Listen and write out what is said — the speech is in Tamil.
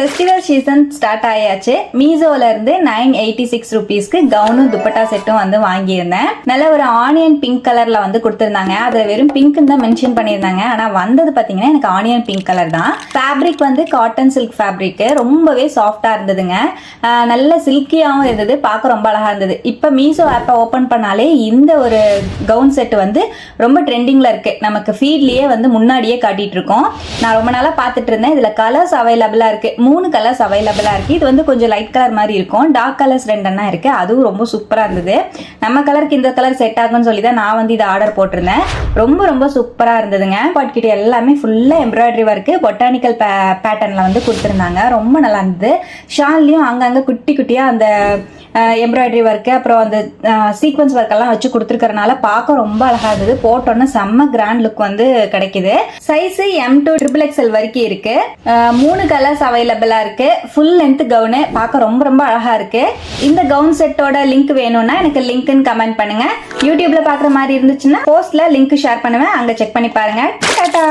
ஃபெஸ்டிவல் சீசன் ஸ்டார்ட் ஆயாச்சு. மீசோல இருந்து 986 ருபீஸ்க்கு கவுனும் துப்பட்டா செட்டும் வந்து வாங்கியிருந்தேன். நல்ல ஒரு ஆனியன் பிங்க் கலர்ல வந்து கொடுத்திருந்தாங்க. அதுல வெறும் பிங்க் தான் மென்ஷன் பண்ணியிருந்தாங்க. ஆனா வந்தது பாத்தீங்கன்னா எனக்கு ஆனியன் பிங்க் கலர் தான். ஃபேப்ரிக் வந்து காட்டன் சில்க் ஃபேப்ரிக், ரொம்பவே சாஃப்டா இருந்ததுங்க. நல்ல சில்கியாவும் இருந்தது, பார்க்க ரொம்ப அழகா இருந்தது. இப்ப மீசோ ஆப்பை ஓபன் பண்ணாலே இந்த ஒரு கவுன் செட் வந்து ரொம்ப ட்ரெண்டிங்ல இருக்கு. நமக்கு ஃபீட்லயே வந்து முன்னாடியே காட்டிட்டு இருக்கோம். நான் ரொம்ப நாளா பார்த்துட்டு இருந்தேன். இதுல கலர்ஸ் அவைலபிளா இருக்கு. 3 கலர்ஸ் அவைலபிளா இருக்கு. இது வந்து கொஞ்சம் லைட் கலர் மாதிரி இருக்கும். டார்க் கலர்ஸ் 2 இருக்கு. அதுவும் ரொம்ப சூப்பரா இருந்தது. நம்ம கலருக்கு இந்த கலர் செட் ஆகும்னு சொல்லி தான் நான் வந்து இதை ஆர்டர் போட்டிருந்தேன். ரொம்ப ரொம்ப சூப்பரா இருந்ததுங்க. பாட்கிட்ட எல்லாமே ஃபுல்லா எம்ப்ராய்டரி ஒர்க் பொட்டானிக்கல் பேட்டர்ன்ல வந்து கொடுத்திருந்தாங்க. ரொம்ப நல்லா இருந்தது. ஷால்லையும் அங்கங்க குட்டி குட்டியா அந்த எம்ப்ராய்டரி ஒர்க்கு அப்புறம் அந்த சீக்வன்ஸ் ஒர்க் எல்லாம் வச்சு கொடுத்துருக்கறனால பார்க்க ரொம்ப அழகா இருந்தது. போட்டோன்னு செம்ம கிராண்ட் லுக் வந்து கிடைக்குது. சைஸ் M2 XXL வரைக்கும் இருக்கு. 3 கலர்ஸ் அவைலபிளா இருக்கு. ஃபுல் லென்த் கவுனு பார்க்க ரொம்ப ரொம்ப அழகா இருக்கு. இந்த கவுன் செட்டோட லிங்க் வேணும்னா எனக்கு லிங்க்னு கமெண்ட் பண்ணுங்க. யூடியூப்ல பாக்குற மாதிரி இருந்துச்சுன்னா போஸ்ட்ல லிங்க் ஷேர் பண்ணுவேன், அங்க செக் பண்ணி பாருங்க. டாடா.